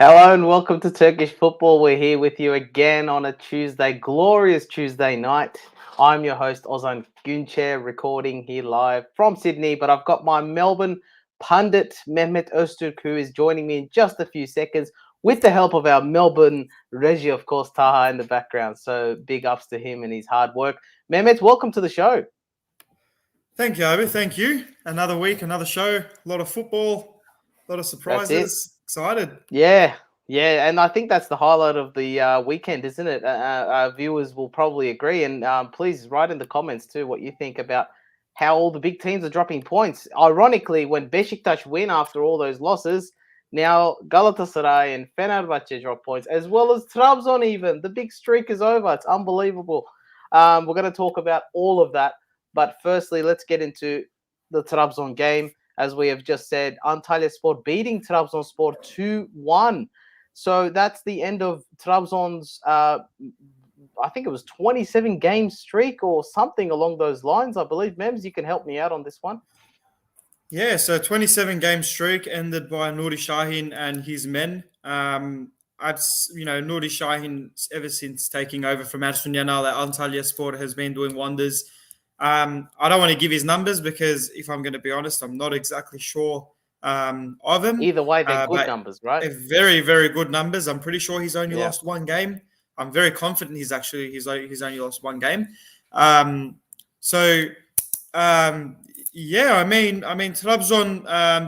Hello and welcome to Turkish Football. We're here with you again on a Tuesday, glorious Tuesday night. I'm your host Ozan Günçer, recording here live from Sydney, but I've got my Melbourne pundit Mehmet Öztürk, who is joining me in just a few seconds with the help of our Melbourne regie, of course, Taha in the background. So big ups to him and his hard work. Mehmet, welcome to the show. Thank you, Obi. Thank you. Another week, another show, a lot of football, a lot of surprises. Excited. Yeah, and I think that's the highlight of the weekend, isn't it? Our viewers will probably agree, and please write in the comments too what you think about how all the big teams are dropping points. Ironically, when Besiktas win after all those losses, now Galatasaray and Fenerbahce drop points, as well as Trabzon even. The big streak is over. It's unbelievable. We're going to talk about all of that, but firstly, let's get into the Trabzon game. As we have just said, Antalyaspor beating Trabzonspor 2-1. So that's the end of Trabzon's, I think it was 27-game streak or something along those lines, I believe. Mems, you can help me out on this one. Yeah, so 27-game streak ended by Nuri Sahin and his men. Nuri Sahin, ever since taking over from Ersun Yanal at Antalyaspor, has been doing wonders. I don't want to give his numbers because, if I'm going to be honest, I'm not exactly sure of him. Either way, they're good numbers, right? They're very, very good numbers. I'm pretty sure he's only lost one game. I'm very confident he's only lost one game. Trabzon,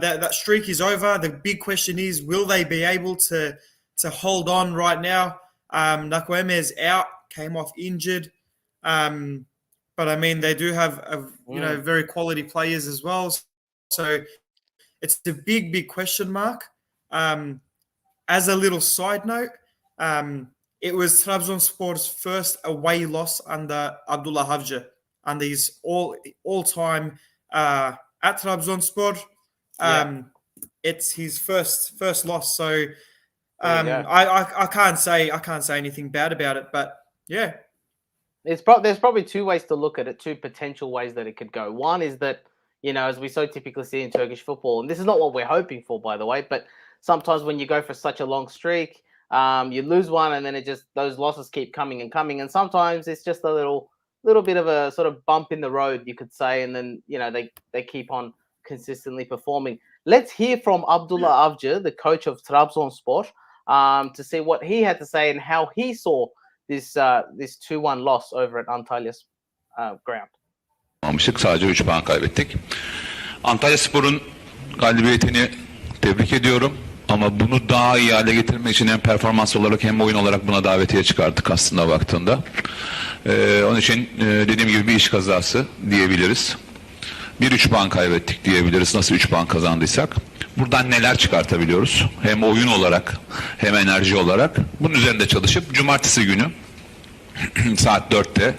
that streak is over. The big question is, will they be able to hold on right now? Nakweme is out, came off injured. But I mean, they do have very quality players as well. So it's a big, big question mark. As a little side note, it was Trabzonspor's first away loss under Abdullah Avcı, and he's all-time at Trabzonspor. It's his first loss. So I can't say anything bad about it. But yeah. There's probably two ways to look at it, two potential ways that it could go. One is that, as we so typically see in Turkish football, and this is not what we're hoping for, by the way, but sometimes when you go for such a long streak, you lose one and then those losses keep coming and coming. And sometimes it's just a little bit of a sort of bump in the road, you could say. And then, they keep on consistently performing. Let's hear from Abdullah Avcı, the coach of Trabzonspor, to see what he had to say and how he saw this 2-1 loss over at Antalya's ground. Sadece 3 puan kaybettik. Antalyaspor'un galibiyetini tebrik ediyorum. Ama bunu daha iyi hale getirmek için hem performans olarak hem oyun olarak buna davetiye çıkarttık aslında baktığında. Onun için dediğim gibi bir iş kazası diyebiliriz. 1-3 puan kaybettik diyebiliriz. Nasıl 3 puan kazandıysak. Buradan neler çıkartabiliyoruz? Hem oyun olarak hem enerji olarak. Bunun üzerinde çalışıp cumartesi günü saat 4'te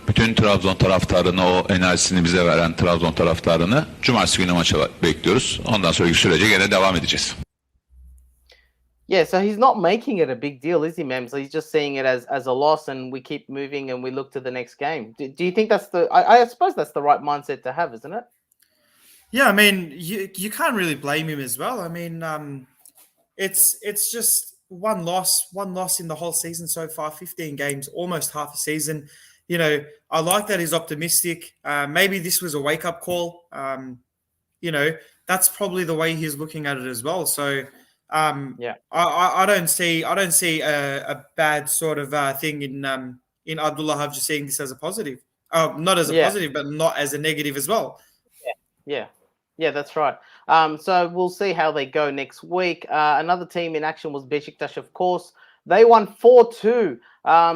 bütün Trabzon taraftarını, o enerjisini bize veren Trabzon taraftarını cumartesi günü maça bekliyoruz. Ondan sonraki sürece gene devam edeceğiz. Yeah, so he's not making it a big deal, is he, Mem? So he's just seeing it as a loss, and we keep moving and we look to the next game. Do you think that's I suppose that's the right mindset to have, isn't it? Yeah, I mean, you can't really blame him as well. I mean, it's just one loss in the whole season so far, 15 games, almost half a season. I like that he's optimistic. Maybe this was a wake-up call. That's probably the way he's looking at it as well. So, I don't see a bad sort of thing in Abdullah Avcı seeing this as a positive. Not as a positive, but not as a negative as well. Yeah, that's right. So we'll see how they go next week. Another team in action was Besiktas, of course. They won 4-2.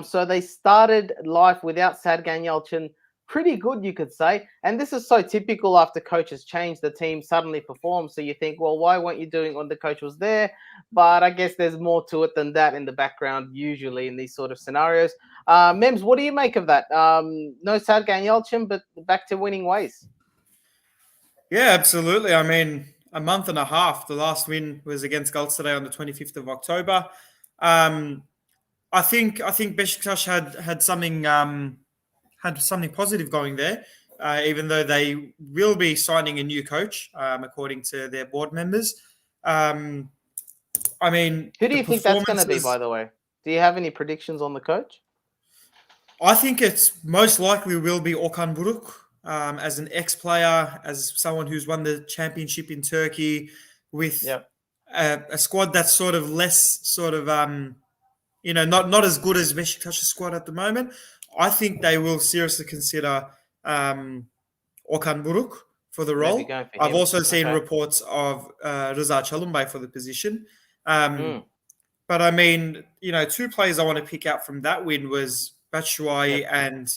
So they started life without Sergen Yalçın. Pretty good, you could say. And this is so typical after coaches change, the team suddenly performs. So you think, well, why weren't you doing when the coach was there? But I guess there's more to it than that in the background, usually in these sort of scenarios. Mems, what do you make of that? No Sergen Yalçın, but back to winning ways. Yeah, absolutely. I mean, a month and a half. The last win was against Galatasaray on the 25th of October. I think Besiktas had something positive going there, even though they will be signing a new coach, according to their board members. I mean, Who do the you think that's going to be, performances. by the way? Do you have any predictions on the coach? I think it's most likely will be Okan Buruk, as an ex-player, as someone who's won the championship in Turkey, with Yep. a squad that's sort of less sort of not as good as Beşiktaş's squad at the moment. I think they will seriously consider Okan Buruk for the Maybe role. going for I've him. also seen Okay. reports of Rıza Çalınbay for the position. Mm. But I mean, two players I want to pick out from that win was Batshuayi Yep. and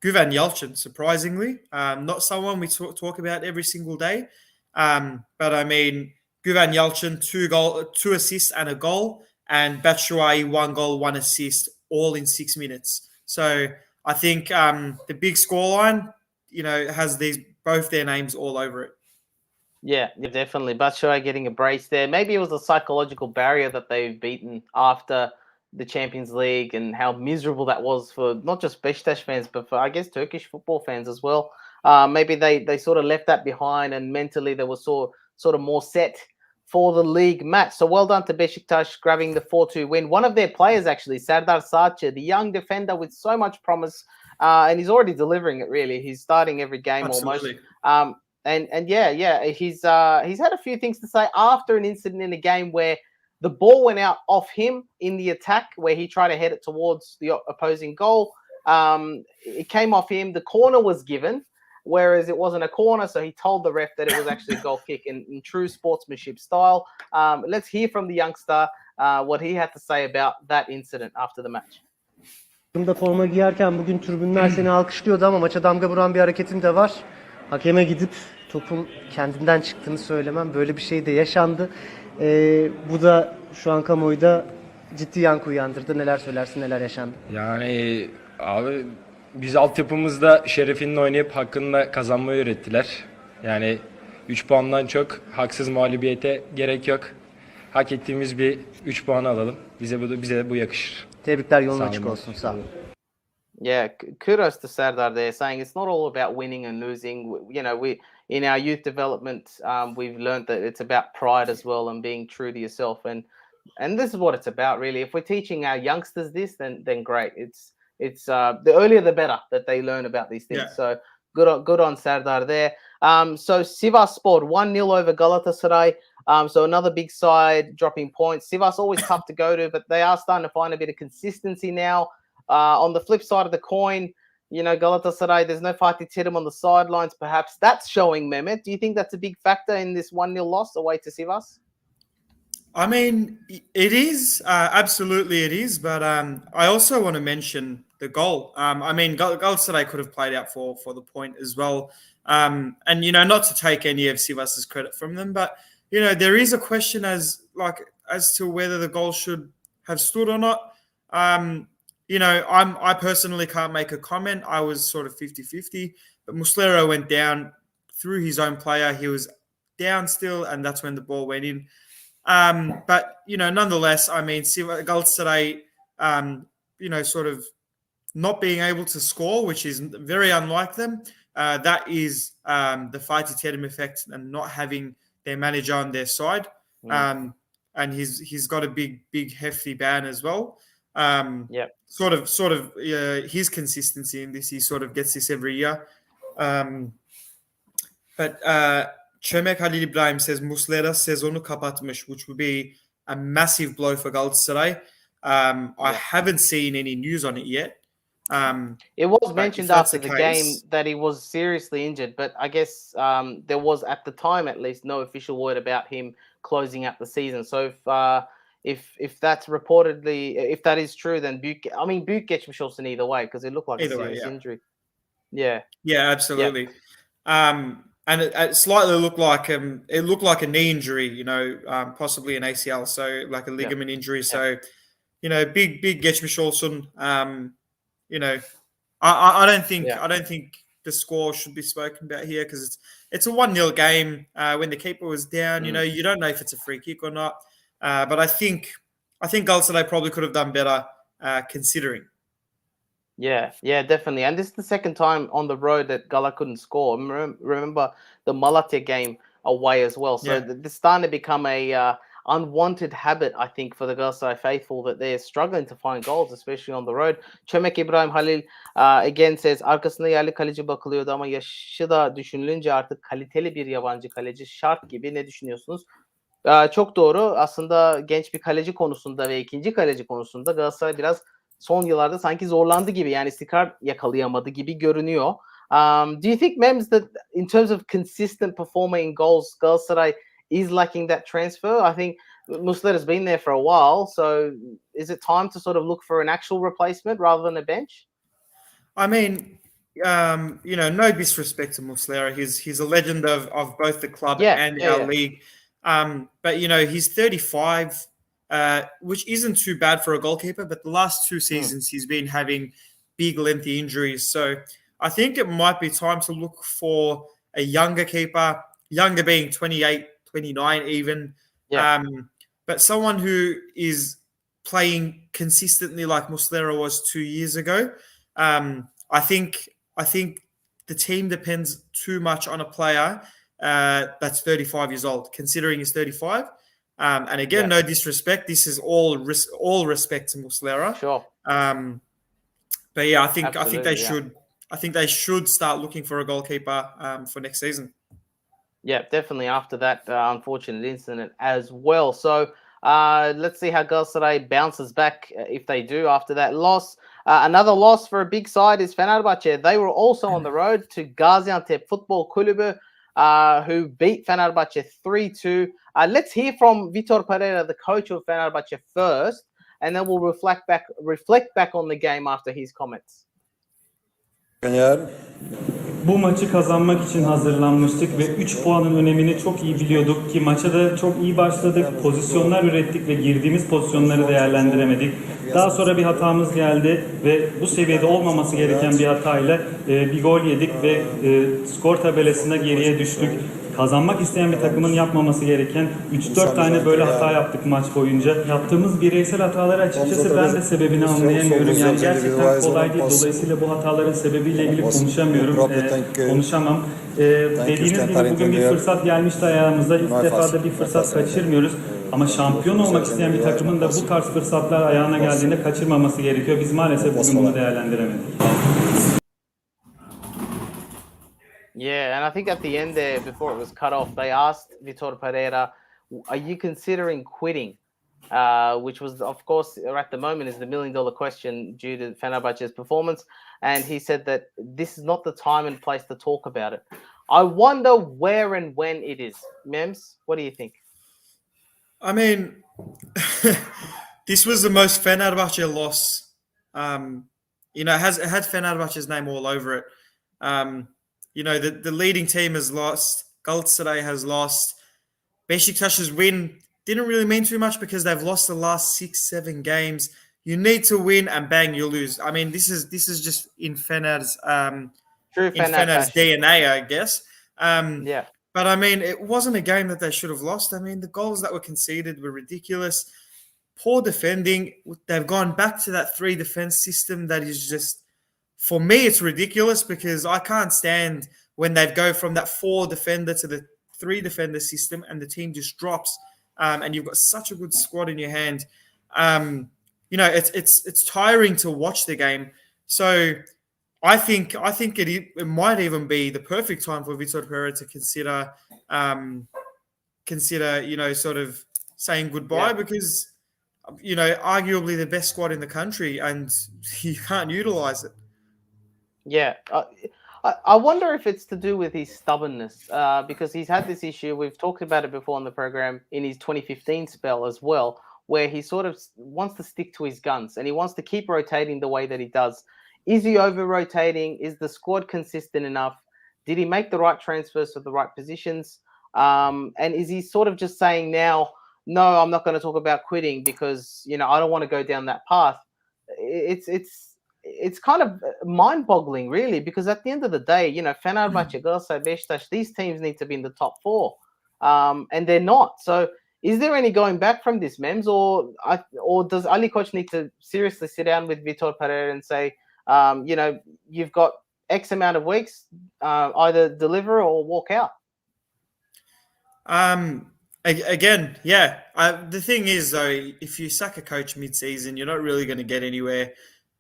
Güven Yalçın, surprisingly. Not someone we talk about every single day. But I mean, Güven Yalçın, 2 assists and a goal, and Batshuayi, 1 goal, 1 assist, all in 6 minutes. So I think the big scoreline, has both their names all over it. Yeah, definitely. Batshuayi getting a brace there. Maybe it was a psychological barrier that they've beaten after the Champions League, and how miserable that was for not just Beşiktaş fans, but for, I guess, Turkish football fans as well. Maybe they sort of left that behind, and mentally they were sort of more set for the league match. So well done to Beşiktaş grabbing the 4-2 win. One of their players, actually, Serdar Sarçı, the young defender with so much promise, and he's already delivering it, really. He's starting every game Absolutely. almost. And yeah, he's had a few things to say after an incident in a game where the ball went out off him in the attack, where he tried to head it towards the opposing goal. It came off him. The corner was given, whereas it wasn't a corner, so he told the ref that it was actually a goal kick in true sportsmanship style. Let's hear from the youngster what he had to say about that incident after the match. Takımda forma giyerken bugün tribünler seni alkışlıyordu ama maça damga vuran bir hareketin de var. Hakeme gidip topun kendinden çıktığını söylemem, böyle bir şey de yaşandı. Bu da şu an kamuoyunda ciddi yankı uyandırdı. Neler söylersin, neler yaşandı? Yani abi biz altyapımızda şerefinin oynayıp hakkında kazanmayı öğrettiler. Yani 3 puandan çok haksız mağlubiyete gerek yok. Hak ettiğimiz bir 3 puanı alalım. Bize bu yakışır. Tebrikler, yolun açık olsun. Sağ olun. Yeah, kudos to Serdar there, saying it's not all about winning and losing. We in our youth development, we've learned that it's about pride as well and being true to yourself, and this is what it's about, really. If we're teaching our youngsters this, then great. It's the earlier the better that they learn about these things. Yeah. So good on Serdar there. So Sivasspor 1-0 over Galatasaray. So another big side dropping points. Sivas always tough to go to, but they are starting to find a bit of consistency now. On the flip side of the coin, Galatasaray, there's no Fatih Terim on the sidelines. Perhaps that's showing, Mehmet. Do you think that's a big factor in this 1-0 loss away to Sivas? I mean, it is. Absolutely it is. But I also want to mention the goal. I mean, Galatasaray could have played out for the point as well. And, not to take any of Sivas's credit from them, but, there is a question as to whether the goal should have stood or not. I personally can't make a comment. I was sort of 50-50, but Muslera went down through his own player. He was down still, and that's when the ball went in. But, nonetheless, I mean, Galatasaray, sort of not being able to score, which is very unlike them. That is the Fatih Terim effect and not having their manager on their side. And he's got a big, hefty ban as well. Sort of his consistency in this, he sort of gets this every year. But Çömek Halil Ibrahim says Muslera sezonu kapatmış, which would be a massive blow for Galatasaray. I haven't seen any news on it yet. It was mentioned after the game that he was seriously injured, but I guess there was, at the time at least, no official word about him closing out the season. So if that's reportedly, if that is true, then Büyük geçmiş olsun either way, because it looked like a serious injury. Yeah. Yeah, absolutely. Yeah. And it slightly looked like a knee injury, possibly an ACL, so like a ligament injury. So, big geçmiş olsun. I don't think the score should be spoken about here, because it's a 1-0 game. When the keeper was down, you don't know if it's a free kick or not. But I think Galatasaray probably could have done better, considering. Yeah, definitely. And this is the second time on the road that Gala couldn't score. Remember the Malatya game away as well. So this is starting to become a unwanted habit, I think, for the Galatasaray faithful that they're struggling to find goals, especially on the road. Çömek İbrahim Halil again says arkasında yerli kaleci bakılıyordu ama yaşı da düşünülünce artık kaliteli bir yabancı kaleci şart gibi. Ne düşünüyorsunuz? Çok doğru. Aslında genç bir kaleci konusunda ve ikinci kaleci konusunda Galatasaray biraz son yıllarda sanki zorlandı gibi. Yani istikrar yakalayamadı gibi görünüyor. Do you think, Mems, that in terms of consistent performing in goals, Galatasaray is lacking that transfer? I think Muslera's been there for a while, so is it time to sort of look for an actual replacement rather than a bench? I mean, no disrespect to Muslera. He's a legend of both the club and our league. But he's 35, which isn't too bad for a goalkeeper. But the last two seasons, he's been having big, lengthy injuries. So I think it might be time to look for a younger keeper, younger being 28, 29 even. Yeah. But someone who is playing consistently like Muslera was 2 years ago. I think the team depends too much on a player that's 35 years old, considering he's 35. And again, no disrespect. This is all respect to Muslera. Sure. But yeah, I think they should start looking for a goalkeeper for next season. Yeah, definitely after that unfortunate incident as well. So let's see how Galatasaray bounces back if they do after that loss. Another loss for a big side is Fenerbahçe. They were also on the road to Gaziantep Futbol Kulübü, who beat Fenerbahçe 3-2. Let's hear from Vitor Pereira, the coach of Fenerbahçe, first, and then we'll reflect back on the game after his comments. Bu maçı kazanmak için hazırlanmıştık ve 3 puanın önemini çok iyi biliyorduk ki maça da çok iyi başladık. Pozisyonlar ürettik ve girdiğimiz pozisyonları değerlendiremedik. Daha sonra bir hatamız geldi ve bu seviyede olmaması gereken bir hatayla bir gol yedik ve skor tabelasına geriye düştük. Kazanmak isteyen bir takımın yapmaması gereken 3-4 tane böyle hata yaptık maç boyunca. Yaptığımız bireysel hataları açıkçası ben de sebebini anlayamıyorum. Yani gerçekten kolay değil. Dolayısıyla bu hataların sebebiyle ilgili konuşamam. Dediğiniz gibi bugün bir fırsat gelmişti ayağımıza. İlk defa da bir fırsat kaçırmıyoruz. Ama şampiyon olmak isteyen bir takımın da bu tarz fırsatlar ayağına geldiğinde kaçırmaması gerekiyor. Biz maalesef bugün bunu değerlendiremedik. Yeah, and I think at the end there, before it was cut off, they asked Vitor Pereira, are you considering quitting? Which was, of course, at the moment is the $1 million question due to Fenerbahçe's performance. And he said that this is not the time and place to talk about it. I wonder where and when it is. Mems, what do you think? I mean, this was the most Fenerbahçe loss. It had Fenerbahçe's name all over it. The leading team has lost. Galatasaray has lost. Beşiktaş's win didn't really mean too much because they've lost the last 6-7 games. You need to win and bang, you lose. I mean, this is just in Fener's DNA, I guess. Yeah. But I mean, it wasn't a game that they should have lost. I mean, the goals that were conceded were ridiculous. Poor defending. They've gone back to that 3 defense system that is just, for me, it's ridiculous because I can't stand when they go from that 4 defender to the 3 defender system and the team just drops. And you've got such a good squad in your hand. It's tiring to watch the game. So I think it might even be the perfect time for Vitor Pereira to consider sort of saying goodbye because arguably the best squad in the country and you can't utilize it. Yeah. I wonder if it's to do with his stubbornness because he's had this issue. We've talked about it before on the program in his 2015 spell as well, where he sort of wants to stick to his guns and he wants to keep rotating the way that he does. Is he over-rotating? Is the squad consistent enough? Did he make the right transfers to the right positions? And is he sort of just saying now, no, I'm not going to talk about quitting because, I don't want to go down that path. It's kind of mind-boggling, really, because at the end of the day, Fenerbahçe, Galatasaray, Beşiktaş, these teams need to be in the top 4, and they're not. So, is there any going back from this, Mems, or does Ali Koç need to seriously sit down with Vitor Pereira and say, you've got X amount of weeks, either deliver or walk out? Again, yeah. The thing is, though, if you sack a coach mid-season, you're not really going to get anywhere.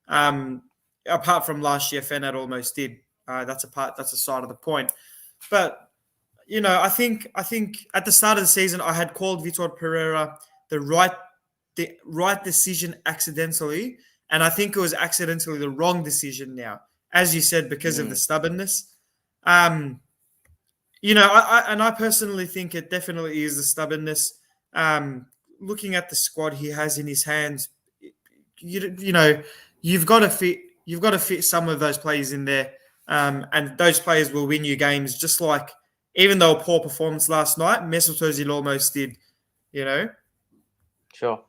Apart from last year, Fenad almost did. That's a side of the point. But I think at the start of the season, I had called Vitor Pereira the right decision accidentally, and I think it was accidentally the wrong decision now, as you said, because of the stubbornness. I personally think it definitely is the stubbornness. Looking at the squad he has in his hands, you know, you've got to fit some of those players in there, and those players will win you games. Just like, even though a poor performance last night, Mesut Ozil almost did. You know, Sure.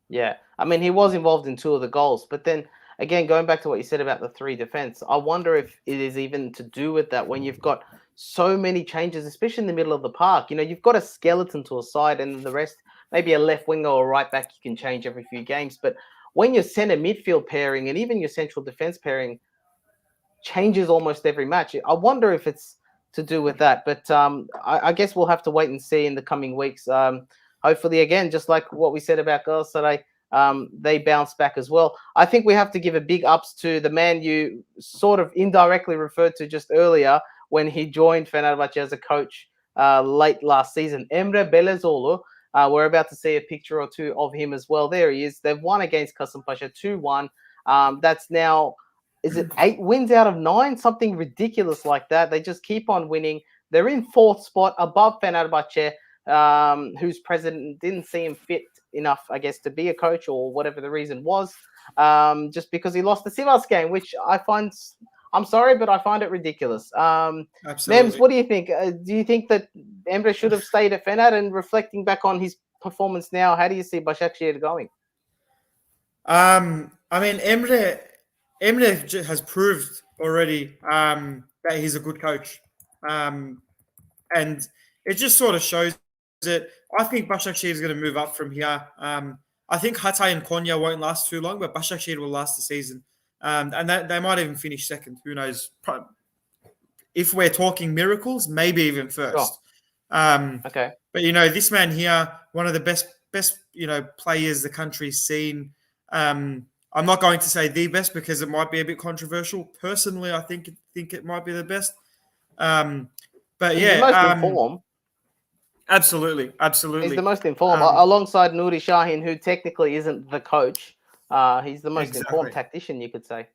Yeah. I mean, he was involved in 2 of the goals, but then again, going back to what you said about the 3 defense, I wonder if it is even to do with that when you've got so many changes, especially in the middle of the park. You've got a skeleton to a side, and the rest, maybe a left winger or right back, you can change every few games. But when your center midfield pairing and even your central defense pairing changes almost every match, I wonder if it's to do with that. But I guess we'll have to wait and see in the coming weeks. Hopefully, again, just like what we said about Galatasaray, they bounce back as well. I think we have to give a big ups to the man you sort of indirectly referred to just earlier when he joined Fenerbahce as a coach late last season, Emre Belezoğlu. We're about to see a picture or two of him as well. There he is. They've won against Kasımpaşa 2-1. That's now, is it 8 wins out of 9? Something ridiculous like that. They just keep on winning. They're in 4th spot above Fenerbahce, whose president didn't see him fit enough, I guess, to be a coach, or whatever the reason was, just because he lost the Sivas game, which I'm sorry, but I find it ridiculous. absolutely. Mems, what do you think? Do you think that Emre should have stayed at Fener? And reflecting back on his performance now, how do you see Başakşehir going? I mean, Emre has proved already that he's a good coach, and it just sort of shows that I think Başakşehir is going to move up from here. I think Hatay and Konya won't last too long, but Başakşehir will last the season, and they might even finish second. Who knows? If we're talking miracles, maybe even first. Sure. Okay. But this man here, one of the best players the country's seen. I'm not going to say the best because it might be a bit controversial. Personally, I think it might be the best. But He's the most informed. Absolutely. He's the most informed, alongside Nuri Şahin, who technically isn't the coach. He's the most informed tactician, you could say.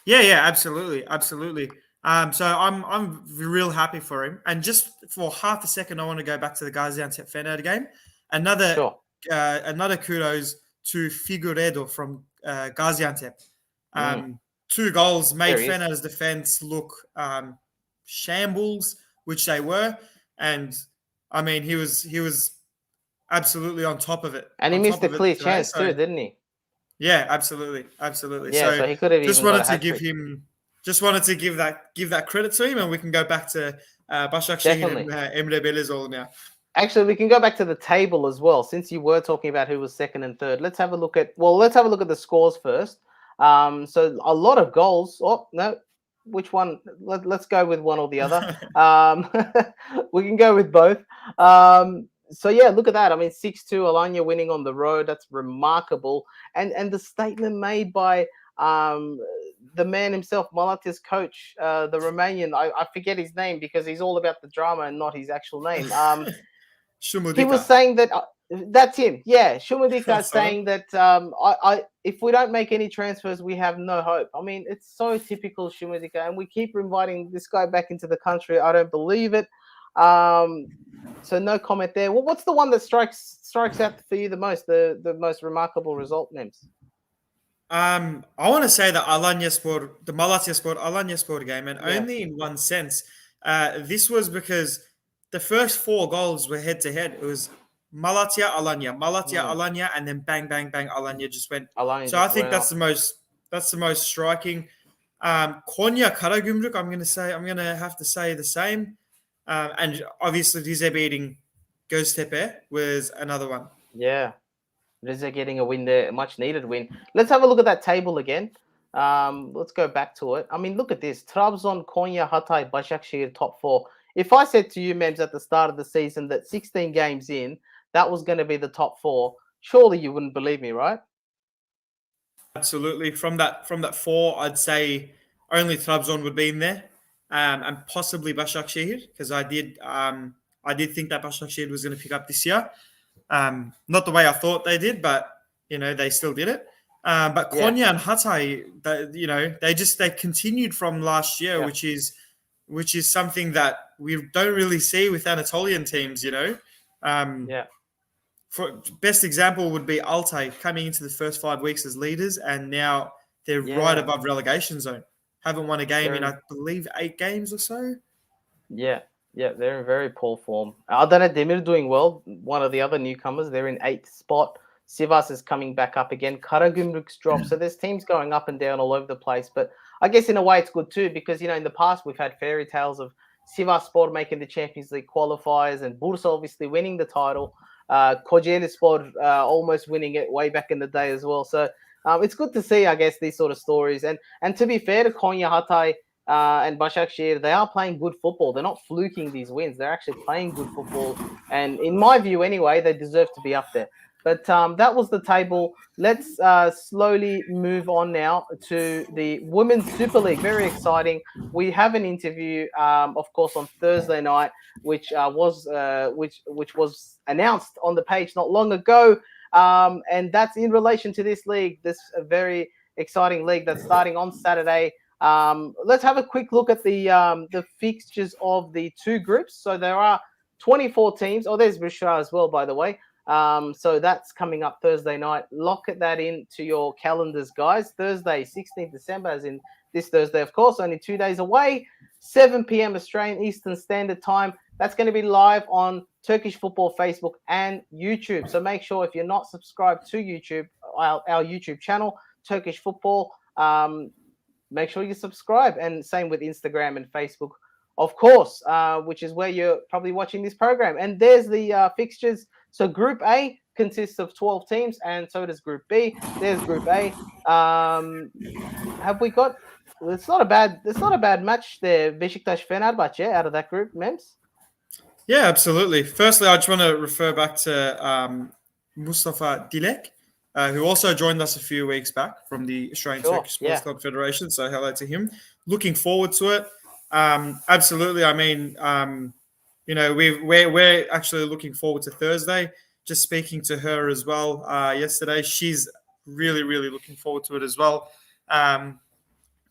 Yeah, absolutely. So I'm real happy for him. And just for half a second, I want to go back to the Gaziantep Fener game. Another kudos to Figueiredo from Gaziantep. 2 goals made Fener's defense look shambles, which they were, and I mean he was absolutely on top of it. And he missed a clear chance too, didn't he? Yeah, absolutely. Yeah, so he could have just wanted to give that credit to him, and we can go back to Başakşehir and Emre Belezoğlu now. Actually, we can go back to the table as well. Since you were talking about who was second and third, let's have a look at the scores first. So a lot of goals. Oh no, which one? Let's go with one or the other. We can go with both. So yeah, look at that. I mean, 6-2, Alanya winning on the road. That's remarkable. And the statement made by the man himself, Malaty's coach, the Romanian. I forget his name because he's all about the drama and not his actual name. He was saying that that's him. Yeah, Shumadika saying that if we don't make any transfers, we have no hope. I mean, it's so typical Shumadika, and we keep inviting this guy back into the country. I don't believe it. So no comment there. Well, what's the one that strikes out for you the most? The most remarkable result, Nims? I want to say the Malatya Spor game, and only in one sense. This was because the first 4 goals were head to head. It was Malatya, Alanya, and then bang, bang, bang, Alanya just went. So I think that's the most striking. Konya Karagümrük, I'm going to have to say the same. And obviously Rize beating Göztepe was another one. Yeah. Rize getting a win there, a much needed win. Let's have a look at that table again. Let's go back to it. I mean, look at this. Trabzon, Konya, Hatay, Başakşehir, top 4. if I said to you, Mems, at the start of the season that 16 games in, that was going to be the top four, surely you wouldn't believe me, right? Absolutely. From that four, I'd say only Trabzon would be in there, and possibly Başakşehir, because I did think that Başakşehir was going to pick up this year. Not the way I thought they did, but they still did it. But Yeah. Konya and Hatay, they continued from last year, Yeah. which is something that we don't really see with Anatolian teams. Yeah. For best example would be Altay coming into the first 5 weeks as leaders, and now they're right Yeah. above relegation zone. Haven't won a game in, They're- I believe, 8 games or so. Yeah, they're in very poor form. Adana Demir doing well. One of the other newcomers, they're in 8th spot. Sivas is coming back up again. Karagümrük's dropped. So there's teams going up and down all over the place. But I guess in a way it's good too, because in the past we've had fairy tales of Sivasspor making the Champions League qualifiers and Bursa obviously winning the title. Kocaelispor almost winning it way back in the day as well. So it's good to see, I guess, these sort of stories. And to be fair to Konya, Hatay, and Başakşehir, they are playing good football. They're not fluking these wins. They're actually playing good football. And in my view, anyway, they deserve to be up there. But that was the table. Let's slowly move on now to the Women's Super League. Very exciting. We have an interview, of course, on Thursday night, which was announced on the page not long ago. And that's in relation to this league, this very exciting league that's starting on Saturday. Let's have a quick look at the fixtures of the two groups. So there are 24 teams. Oh, there's Bushra as well, by the way. So that's coming up Thursday night. Lock that into your calendars, guys. Thursday, 16th December, as in this Thursday, of course, only 2 days away. 7 p.m. Australian Eastern Standard Time. That's going to be live on Turkish Football Facebook and YouTube. So make sure if you're not subscribed to YouTube, our YouTube channel, Turkish Football, make sure you subscribe. And same with Instagram and Facebook, of course, which is where you're probably watching this program. And there's the fixtures. So Group A consists of 12 teams, and so does Group B. There's Group A. Have we got? It's not a bad match there. Beşiktaş Fenerbahçe out of that group, Mems. Yeah, absolutely. Firstly, I just want to refer back to Mustafa Dilek, who also joined us a few weeks back from the Australian Turkish Sports Club Federation. So hello to him. Looking forward to it. Absolutely. I mean, we're actually looking forward to Thursday. Just speaking to her as well yesterday, she's really, really looking forward to it as well.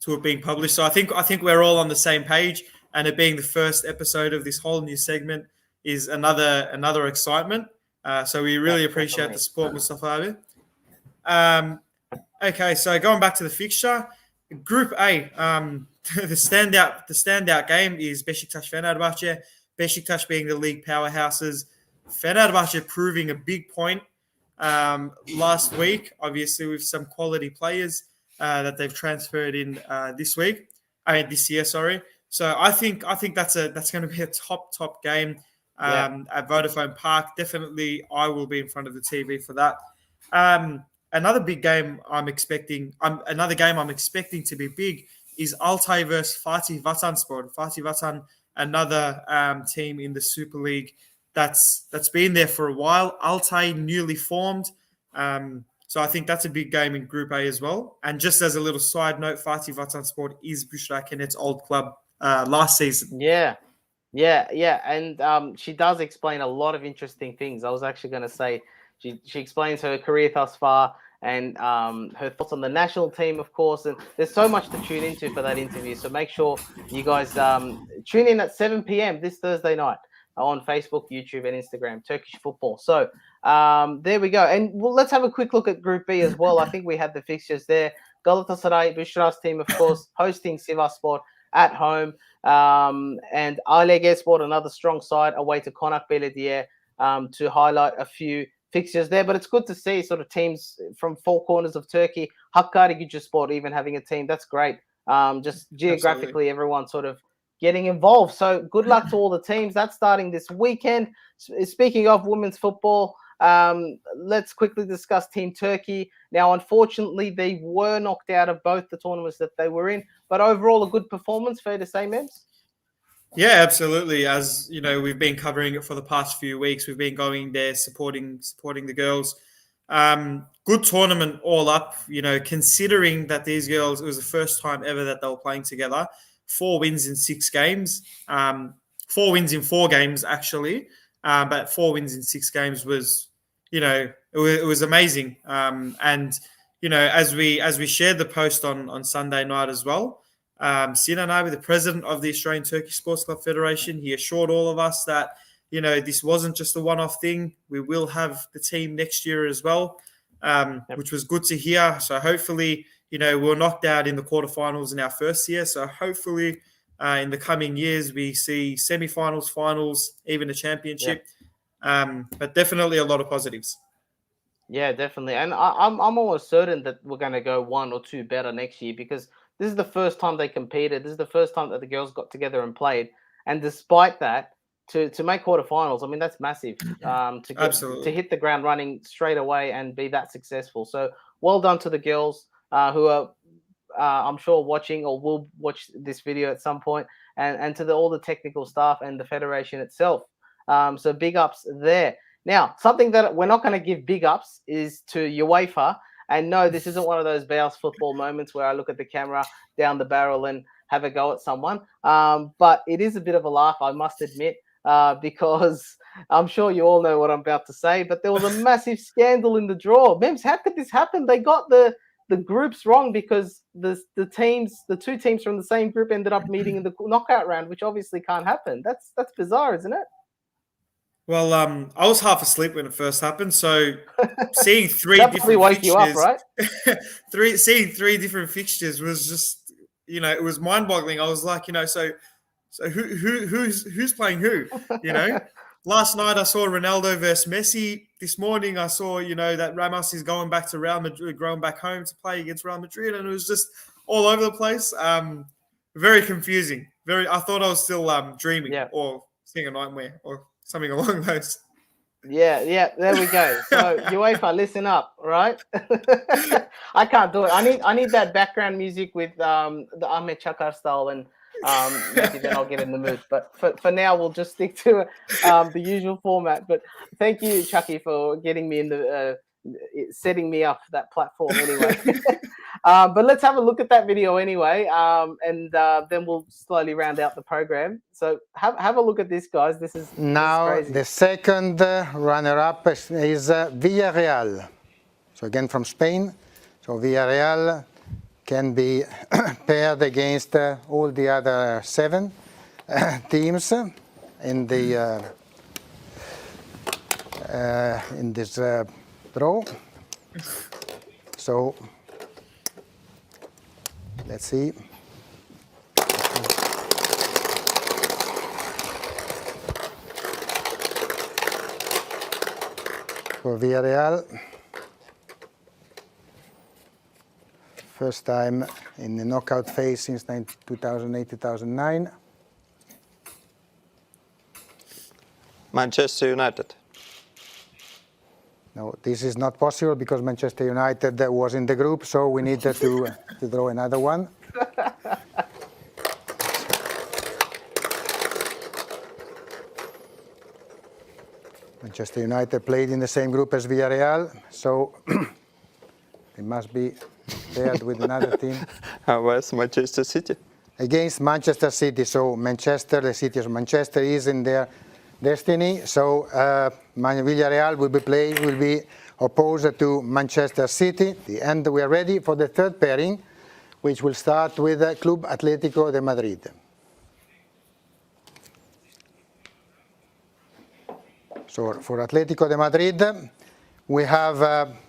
To it being published. So I think we're all on the same page, and it being the first episode of this whole new segment is another excitement. So we really appreciate the support, Mustafa abi. Okay, so going back to the fixture, Group A, the standout game is Beşiktaş Fenerbahçe. Beşiktaş being the league powerhouses, Fenerbahçe proving a big point last week, obviously with some quality players that they've transferred in this year. Sorry. So I think that's going to be a top game at Vodafone Park. Definitely, I will be in front of the TV for that. Another big game I'm expecting. Another game I'm expecting to be big is Altay versus Fatih Vatanspor. Fatih Vatan, another team in the Super League that's been there for a while. Altay newly formed. So I think that's a big game in Group A as well. And just as a little side note, Fatih Vatanspor is Bushra Kenet's old club last season. Yeah. And she does explain a lot of interesting things. I was actually going to say she explains her career thus far and her thoughts on the national team, of course. And there's so much to tune into for that interview. So make sure you guys tune in at 7 p.m. this Thursday night on Facebook, YouTube, and Instagram, Turkish Football. So there we go. And let's have a quick look at Group B as well. I think we had the fixtures there. Galatasaray, Bushra's team, of course, hosting Sivasspor at home. And Alegespor, another strong side, away to Konak Belediye, to highlight a few fixtures there. But it's good to see sort of teams from four corners of Turkey. Hakkari Gücüspor even having a team. That's great. Just geographically, absolutely, everyone sort of getting involved. So good luck to all the teams. That's starting this weekend. Speaking of women's football, let's quickly discuss Team Turkey. Now, unfortunately, they were knocked out of both the tournaments that they were in, but overall a good performance, fair to say, Mems? Yeah, absolutely. As you know, we've been covering it for the past few weeks. We've been going there supporting the girls. Good tournament all up. You know, considering that these girls, it was the first time ever that they were playing together. 4 wins in 6 games. 4 wins in 4 games actually, but 4 wins in 6 games was, you know, it was amazing. And you know, as we shared the post on Sunday night as well. Sinan Abi, the president of the Australian Turkish Sports Club Federation, he assured all of us that, you know, this wasn't just a one-off thing. We will have the team next year as well, which was good to hear. So hopefully, you know, we were knocked out in the quarterfinals in our first year. So hopefully in the coming years, we see semi-finals, finals, even a championship. But definitely a lot of positives. Yeah, definitely. And I'm almost certain that we're going to go 1 or 2 better next year, because this is the first time they competed. This is the first time that the girls got together and played. And despite that, to make quarterfinals, I mean, that's massive. To Absolutely. hit the ground running straight away and be that successful. So well done to the girls who are, I'm sure, watching or will watch this video at some point, and to all the technical staff and the federation itself. So big ups there. Now, something that we're not going to give big ups is to UEFA. And no, this isn't one of those Bounce football moments where I look at the camera down the barrel and have a go at someone. But it is a bit of a laugh, I must admit, because I'm sure you all know what I'm about to say. But there was a massive scandal in the draw. Mems, how could this happen? They got the groups wrong, because the 2 teams from the same group ended up meeting in the knockout round, which obviously can't happen. That's bizarre, isn't it? Well, I was half asleep when it first happened, so seeing three That probably different woke you up, fixtures, right? seeing 3 different fixtures was just, you know, it was mind-boggling. I was like, you know, so who's playing who? You know, last night I saw Ronaldo versus Messi. This morning I saw, you know, that Ramos is going back to Real Madrid, going back home to play against Real Madrid, and it was just all over the place. Very confusing. I thought I was still dreaming Yeah. or seeing a nightmare or something along those. Yeah, there we go. So UEFA, listen up, right? I can't do it. I need that background music with the Ahmet Chakar style, and maybe then I'll get in the mood. But for now, we'll just stick to the usual format. But thank you, Chucky, for getting me in the setting me up for that platform anyway. But let's have a look at that video anyway, and then we'll slowly round out the program. So have a look at this, guys. This is Now crazy. the second runner-up is Villarreal. So again from Spain. So Villarreal can be paired against all the other 7 teams in this draw. So let's see. For Villarreal, first time in the knockout phase since 2008-2009. Manchester United. No, this is not possible because Manchester United was in the group, so we needed to draw another one. Manchester United played in the same group as Villarreal, so they must be paired with another team. How was Manchester City? Against Manchester City, so Manchester, the city of Manchester is in their destiny. So Villarreal will be opposed to Manchester City, and we are ready for the third pairing, which will start with Club Atlético de Madrid. So for Atlético de Madrid, we have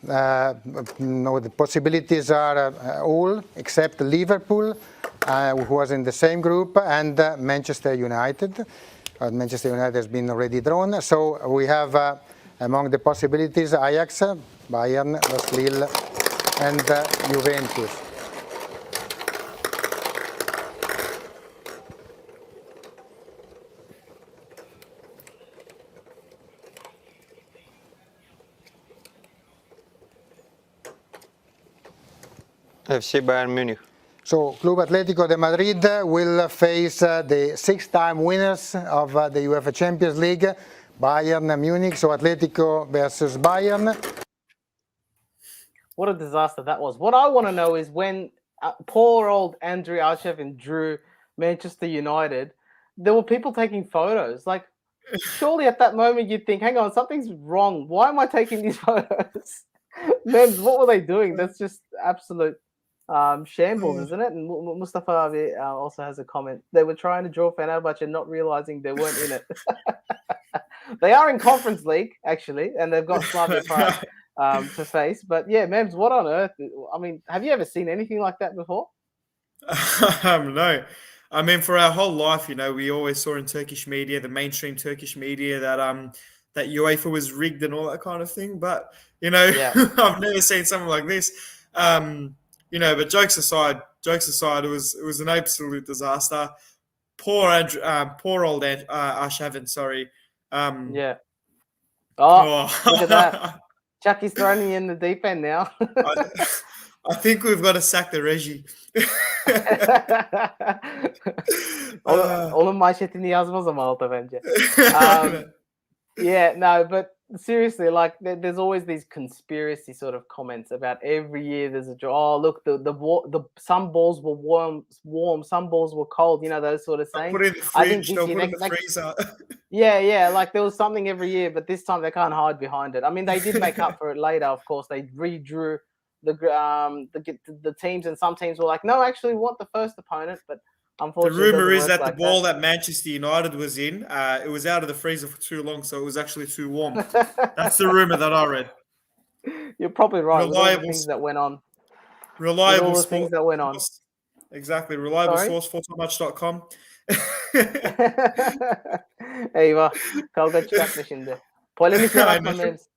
the possibilities are all except Liverpool, who was in the same group, and Manchester United. Manchester United has been already drawn. So we have among the possibilities Ajax, Bayern, Lille, and Juventus. FC Bayern Munich. So Club Atlético de Madrid will face the 6-time winners of the UEFA Champions League, Bayern Munich. So Atlético versus Bayern. What a disaster that was. What I want to know is when poor old Andriy Arshevin drew Manchester United, there were people taking photos. Like, surely at that moment you'd think, hang on, something's wrong. Why am I taking these photos? Mems, what were they doing? That's just absolute shambles, isn't it? And Mustafa Abi, also has a comment. They were trying to draw Fenerbahce and not realizing they weren't in it. They are in Conference League, actually, and they've got Slavia Prague to face. But yeah, Mems, what on earth? I mean, have you ever seen anything like that before? No. I mean, for our whole life, we always saw in Turkish media, the mainstream Turkish media, that UEFA was rigged and all that kind of thing. But Yeah. I've never seen something like this. But jokes aside, it was an absolute disaster. Poor old Arshavin, sorry. Yeah. Oh, look at that. Chucky's throwing me in the deep end now. I think we've got to sack the regie. Onun manşetini yazmaz ama alta bence. Yeah, no, but seriously, like there's always these conspiracy sort of comments about every year there's a draw. Oh, look, the some balls were warm, some balls were cold. Those sort of sayings. Put it in the fridge. Don't put it in the freezer. Yeah, like there was something every year, but this time they can't hide behind it. I mean, they did make up for it later. Of course, they redrew the teams, and some teams were like, no, actually, we want the first opponent, but. The rumor is that the ball that Manchester United was in, it was out of the freezer for too long, so it was actually too warm. That's the rumor that I read. You're probably right. Reliable things that went on. Reliable all the things that went on. Exactly. Reliable source, fortomatch.com. Eyvah. Kavga çıkartma şimdi. Polemik yaratma Mems.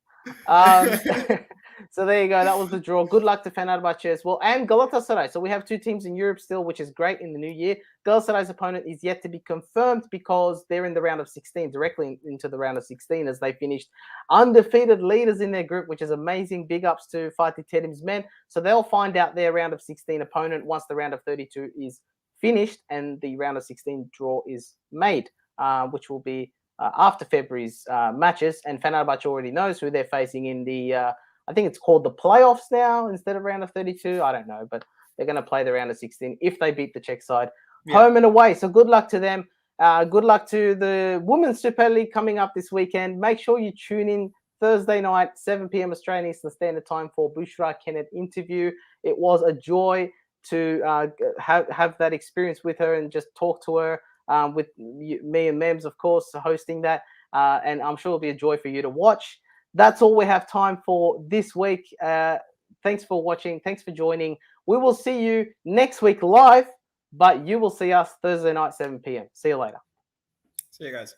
So there you go. That was the draw. Good luck to Fenerbahce as well. And Galatasaray. So we have two teams in Europe still, which is great in the new year. Galatasaray's opponent is yet to be confirmed because they're in the round of 16, directly into the round of 16 as they finished undefeated leaders in their group, which is amazing. Big ups to Fatih Terim's men. So they'll find out their round of 16 opponent once the round of 32 is finished and the round of 16 draw is made, which will be after February's matches. And Fenerbahce already knows who they're facing in the... I think it's called the playoffs now instead of round of 32. I don't know, but they're going to play the round of 16 if they beat the Czech side home and away. So good luck to them. Good luck to the Women's Super League coming up this weekend. Make sure you tune in Thursday night, 7 p.m. Australian Eastern Standard Time for Bushra Kennett interview. It was a joy to have that experience with her and just talk to her with me and Mems, of course, hosting that. And I'm sure it'll be a joy for you to watch. That's all we have time for this week. Thanks for watching. Thanks for joining. We will see you next week live, but you will see us Thursday night, 7 p.m. See you later. See you guys.